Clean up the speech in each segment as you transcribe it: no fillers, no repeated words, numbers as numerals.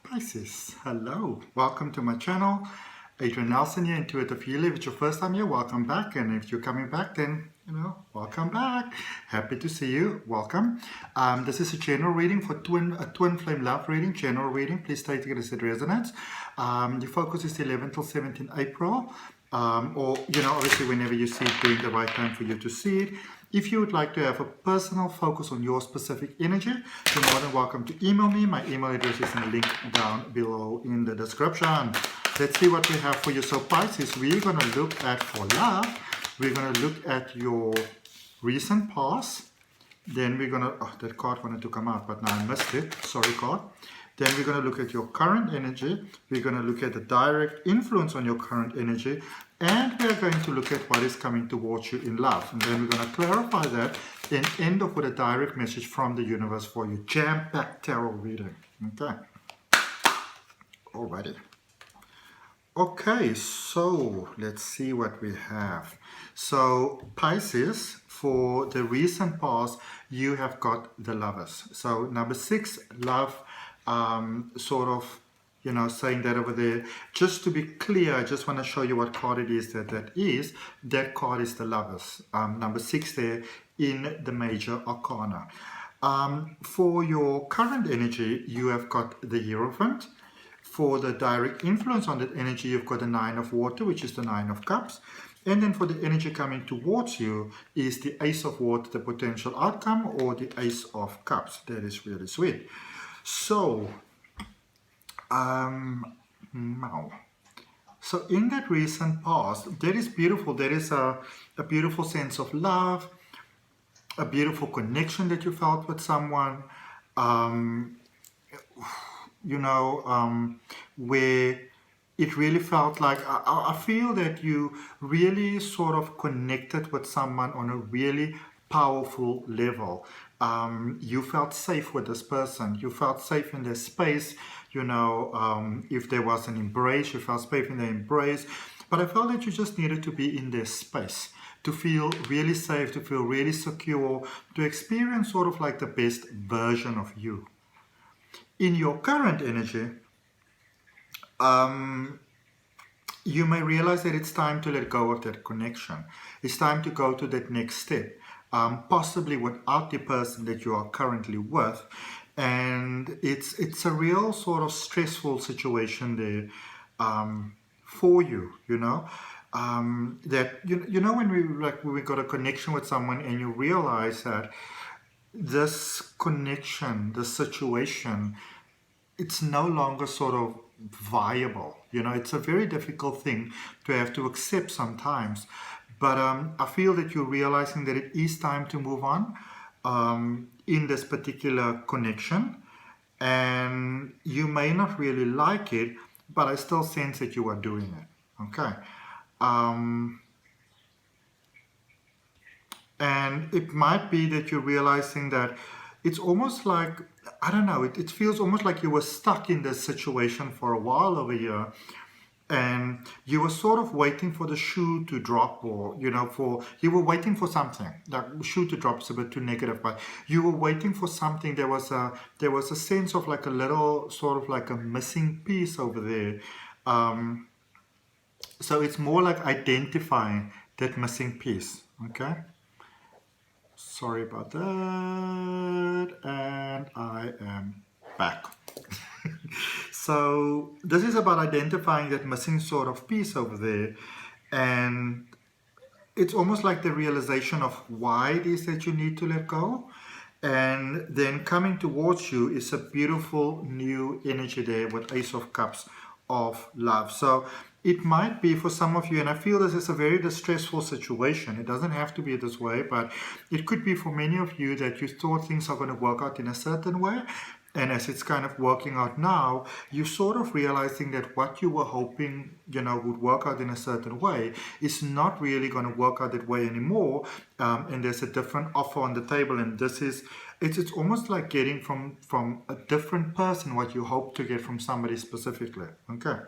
Pisces, hello, welcome to my channel. Adrian H here, intuitive healer. If it's your first time here, welcome back, and if you're coming back, then welcome back. Happy to see you. Welcome. This is a general reading for twin flame love reading. General reading. Please take it as it resonates. The focus is 11 till 17 April. Or obviously whenever you see it during the right time for you to see it. If you would like to have a personal focus on your specific energy, you're more than welcome to email me. My email address is in the link down below in the description. Let's see what we have for you. So Pisces, we're going to look at, for love, we're going to look at your recent past. Then we're going to, that card wanted to come out, but now I missed it. Sorry, card. Then we're going to look at your current energy. We're going to look at the direct influence on your current energy. And we're going to look at what is coming towards you in love. And then we're going to clarify that and end off with a direct message from the universe for you. Jam-packed tarot reading. Okay. Alrighty. Okay, so let's see what we have. So Pisces, for the recent past, you have got the Lovers. So number 6, love, saying that over there. Just to be clear, I just want to show you what card it is that is. That card is the Lovers. Number 6 there in the major arcana. For your current energy, you have got the Hierophant. For the direct influence on that energy, you've got the 9 of Water, which is the 9 of Cups. And then for the energy coming towards you is the Ace of Water, the potential outcome, or the Ace of Cups. That is really sweet. So, now, so in that recent past, that is beautiful. There is a beautiful sense of love, a beautiful connection that you felt with someone, where it really felt like, I feel that you really sort of connected with someone on a really powerful level. You felt safe with this person. You felt safe in their space. If there was an embrace, you felt safe in their embrace. But I felt that you just needed to be in their space to feel really safe, to feel really secure, to experience sort of like the best version of you. In your current energy, you may realize that it's time to let go of that connection. It's time to go to that next step, possibly without the person that you are currently with. And it's a real sort of stressful situation there for you, that, when we got a connection with someone and you realize that this connection, this situation, it's no longer sort of viable. It's a very difficult thing to have to accept sometimes. But I feel that you're realizing that it is time to move on in this particular connection. And you may not really like it, but I still sense that you are doing it. Okay. And it might be that you're realizing that it's almost like, I don't know, it feels almost like you were stuck in this situation for a while over here. And you were sort of waiting for the shoe to drop, or, you were waiting for something. Like, shoe to drop is a bit too negative, but you were waiting for something. There was a sense of like a little, sort of like a missing piece over there. So it's more like identifying that missing piece, okay? Sorry about that, and I am back. So this is about identifying that missing sort of piece over there, and it's almost like the realization of why it is that you need to let go. And then coming towards you is a beautiful new energy there with Ace of Cups of love. So it might be for some of you, and I feel this is a very distressful situation. It doesn't have to be this way, but it could be for many of you that you thought things are going to work out in a certain way. And as it's kind of working out now, you're sort of realizing that what you were hoping, would work out in a certain way is not really going to work out that way anymore. And there's a different offer on the table. And this is, it's almost like getting from a different person what you hope to get from somebody specifically. Okay.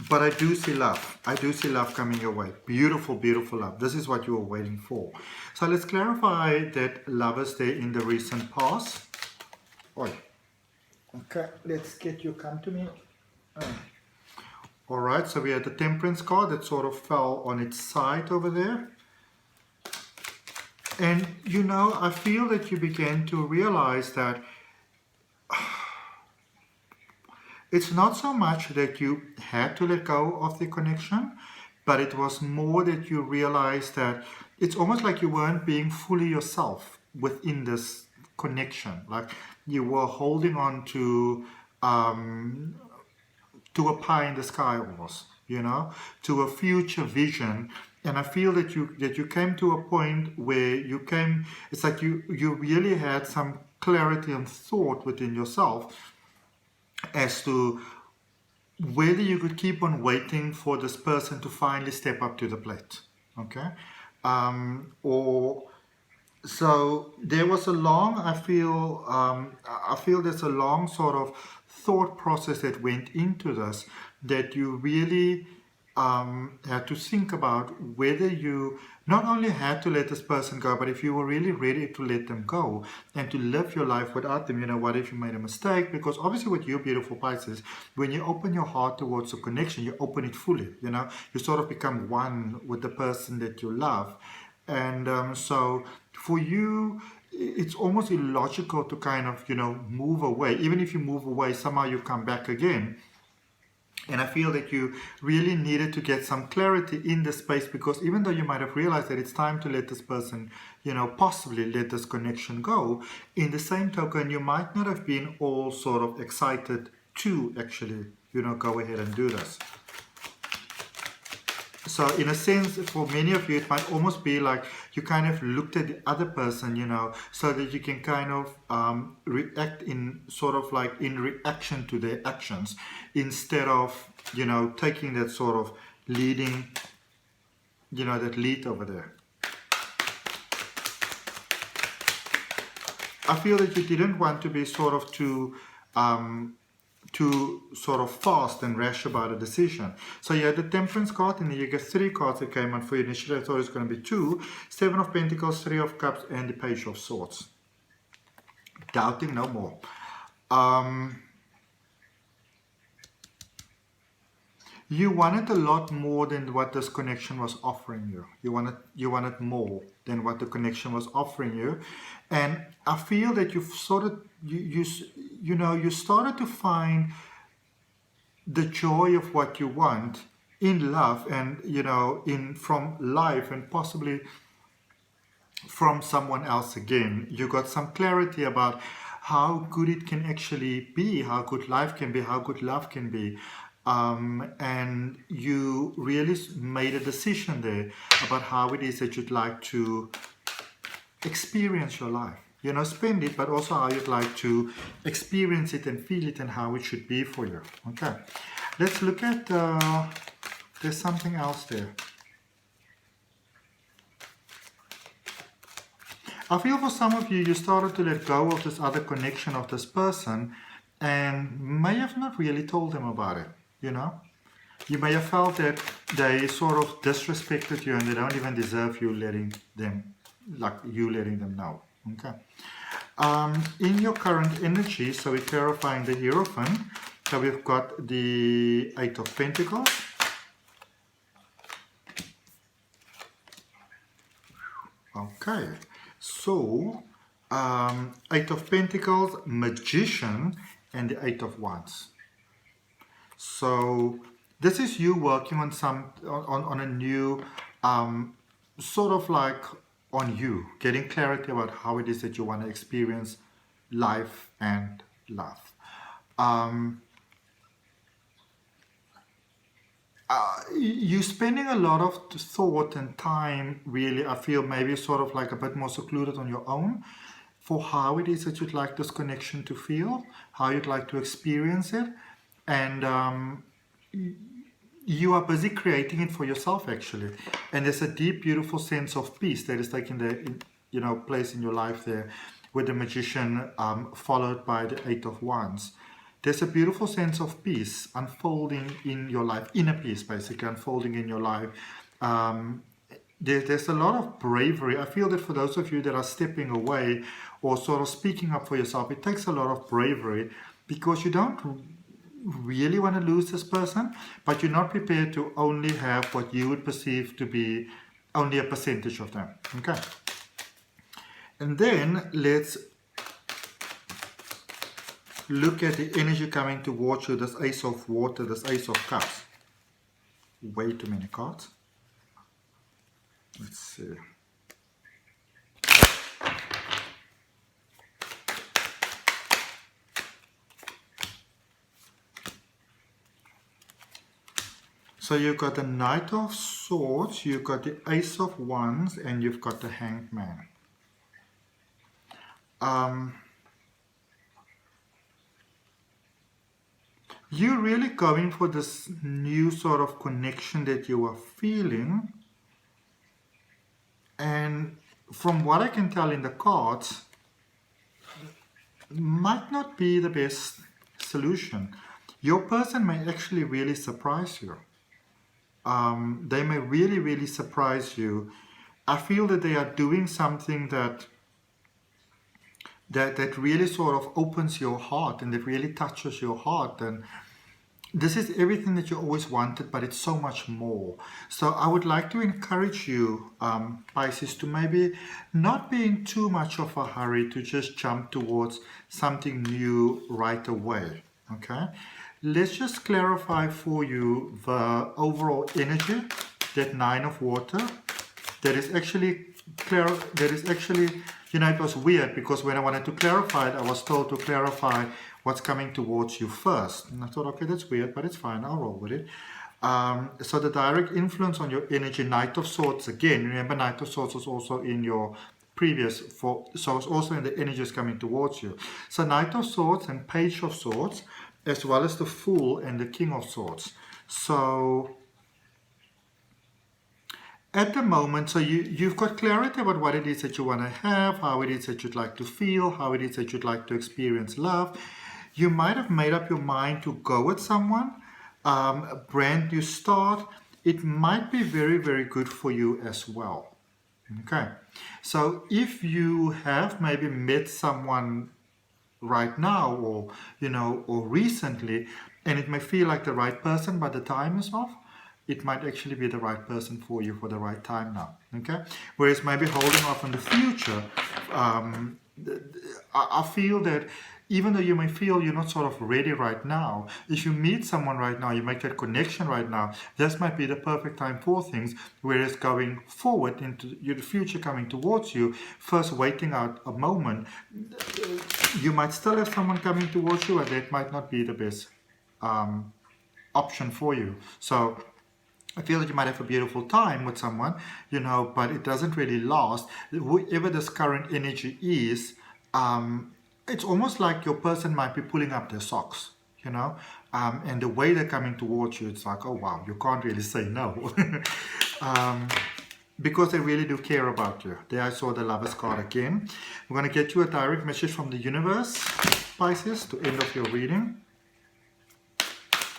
But I do see love. I do see love coming your way. Beautiful, beautiful love. This is what you were waiting for. So let's clarify that Lovers there in the recent past. Oi. Okay, let's get you, come to me. All right, so we had the Temperance card that sort of fell on its side over there. And you know, I feel that you began to realize that it's not so much that you had to let go of the connection, but it was more that you realized that it's almost like you weren't being fully yourself within this connection. Like you were holding on to a pie in the sky almost, you know, to a future vision. And I feel that you came to a point where you came, it's like you really had some clarity and thought within yourself as to whether you could keep on waiting for this person to finally step up to the plate, okay? Or so there was a long, I feel there's a long sort of thought process that went into this, that you really had to think about whether you not only had to let this person go, but if you were really ready to let them go and to live your life without them. You know, what if you made a mistake? Because obviously with you, beautiful Pisces, when you open your heart towards a connection, you open it fully, you know, you sort of become one with the person that you love. And so for you, it's almost illogical to kind of, you know, move away. Even if you move away, somehow you come back again. And I feel that you really needed to get some clarity in the space, because even though you might have realized that it's time to let this person, you know, possibly let this connection go, in the same token, you might not have been all sort of excited to actually, you know, go ahead and do this. So in a sense, for many of you, it might almost be like you kind of looked at the other person, you know, so that you can kind of react in sort of like in reaction to their actions, instead of, you know, taking that sort of leading, you know, that lead over there. I feel that you didn't want to be sort of too sort of fast and rash about a decision. So you had the Temperance card, and then you get 3 cards that came on for you. Initially I thought it was going to be 2, 7 of Pentacles, 3 of Cups, and the Page of Swords. Doubting no more. You wanted a lot more than what this connection was offering you. You wanted more than what the connection was offering you. And I feel that you've sort of, you know, you started to find the joy of what you want in love, and, you know, from life, and possibly from someone else again. You got some clarity about how good it can actually be, how good life can be, how good love can be. And you really made a decision there about how it is that you'd like to experience your life. You know, spend it, but also how you'd like to experience it and feel it, and how it should be for you. Okay, let's look at, there's something else there. I feel for some of you, you started to let go of this other connection of this person, and may have not really told them about it. You know, you may have felt that they sort of disrespected you, and they don't even deserve you letting them, like you letting them know. Okay. In your current energy, so we're clarifying the Hierophant. So we've got the 8 of Pentacles. Okay. So, 8 of Pentacles, Magician, and the 8 of Wands. So this is you working on on a new sort of like on you, getting clarity about how it is that you want to experience life and love. You're spending a lot of thought and time, really, I feel, maybe sort of like a bit more secluded on your own, for how it is that you'd like this connection to feel, how you'd like to experience it. And you are busy creating it for yourself, actually. And there's a deep, beautiful sense of peace that is taking the place in your life there, with the Magician followed by the 8 of Wands. There's a beautiful sense of peace unfolding in your life, inner peace basically unfolding in your life. There's a lot of bravery. I feel that for those of you that are stepping away or sort of speaking up for yourself, it takes a lot of bravery because you don't really want to lose this person, but you're not prepared to only have what you would perceive to be only a percentage of them. Okay. And then let's look at the energy coming towards you, this Ace of Water, this Ace of Cups. Way too many cards. Let's see. So you've got the Knight of Swords, you've got the Ace of Wands, and you've got the Hanged Man. You're really going for this new sort of connection that you are feeling. And from what I can tell in the cards, might not be the best solution. Your person may actually really surprise you. They may really, really surprise you. I feel that they are doing something that really sort of opens your heart and that really touches your heart. And this is everything that you always wanted, but it's so much more. So I would like to encourage you, Pisces, to maybe not be in too much of a hurry to just jump towards something new right away. Okay? Let's just clarify for you the overall energy, that Nine of Water, that is actually clear. That is actually, you know, it was weird because when I wanted to clarify it, I was told to clarify what's coming towards you first. And I thought, okay, that's weird, but it's fine, I'll roll with it. So the direct influence on your energy, Knight of Swords, again, remember Knight of Swords was also in your previous, so it's also in the energies coming towards you. So Knight of Swords and Page of Swords, as well as the Fool and the King of Swords. So at the moment, so you've got clarity about what it is that you want to have, how it is that you'd like to feel, how it is that you'd like to experience love. You might have made up your mind to go with someone, a brand new start. It might be very, very good for you as well. Okay, so if you have maybe met someone right now, or you know, or recently, and it may feel like the right person, but the time is off, it might actually be the right person for you for the right time now. Okay, whereas maybe holding off on the future, I feel that even though you may feel you're not sort of ready right now, if you meet someone right now, you make that connection right now, this might be the perfect time for things. Whereas going forward into the future coming towards you, first waiting out a moment, you might still have someone coming towards you, and that might not be the best option for you. So I feel that you might have a beautiful time with someone, you know, but it doesn't really last. Whoever this current energy is, it's almost like your person might be pulling up their socks, you know, and the way they're coming towards you, it's like, oh wow, you can't really say no. Because they really do care about you. There I saw the Lover's card again. I'm going to get you a direct message from the universe, Pisces, to end off your reading.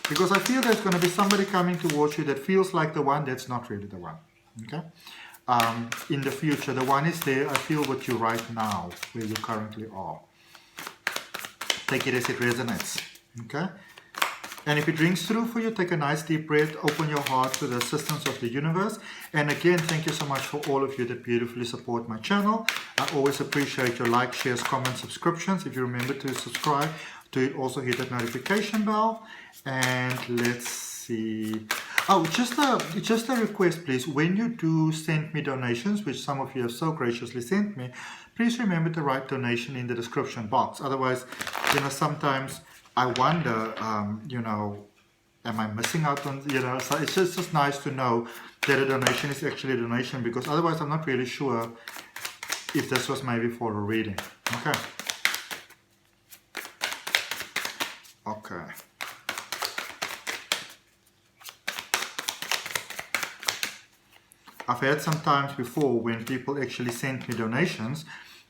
Because I feel there's going to be somebody coming towards you that feels like the one, that's not really the one. Okay? In the future, the one is there, I feel, with you right now, where you currently are. Take it as it resonates. Okay? And if it rings through for you, take a nice deep breath, open your heart to the assistance of the universe. And again, thank you so much for all of you that beautifully support my channel. I always appreciate your likes, shares, comments, subscriptions. If you remember to subscribe, also hit that notification bell. And let's see. Oh, just a request, please. When you do send me donations, which some of you have so graciously sent me, please remember to write donation in the description box. Otherwise, you know, sometimes I wonder, you know, am I missing out on, you know, so it's just nice to know that a donation is actually a donation, because otherwise I'm not really sure if this was maybe for a reading. Okay. Okay. I've had some times before when people actually sent me donations,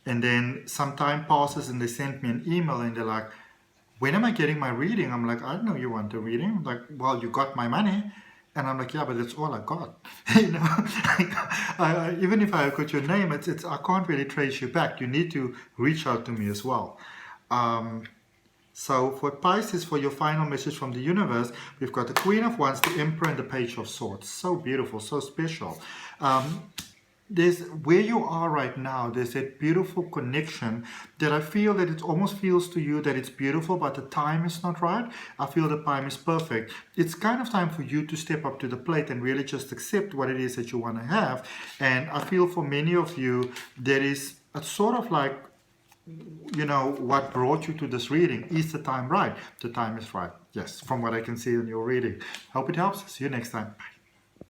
and then some time passes and they sent me an email and they're like, when am I getting my reading? I'm like, I don't know, you want a reading? Like, well, you got my money. And I'm like, yeah, but that's all I got. You know, even if I got your name, I can't really trace you back. You need to reach out to me as well. So for Pisces, for your final message from the universe, we've got the Queen of Wands, the Emperor, and the Page of Swords. So beautiful, so special. There's where you are right now, there's that beautiful connection that I feel that it almost feels to you that it's beautiful, but the time is not right. I feel the time is perfect. It's kind of time for you to step up to the plate and really just accept what it is that you want to have. And I feel for many of you, there is a sort of like, you know, what brought you to this reading. Is the time right? The time is right. Yes, from what I can see in your reading. Hope it helps. See you next time. Bye.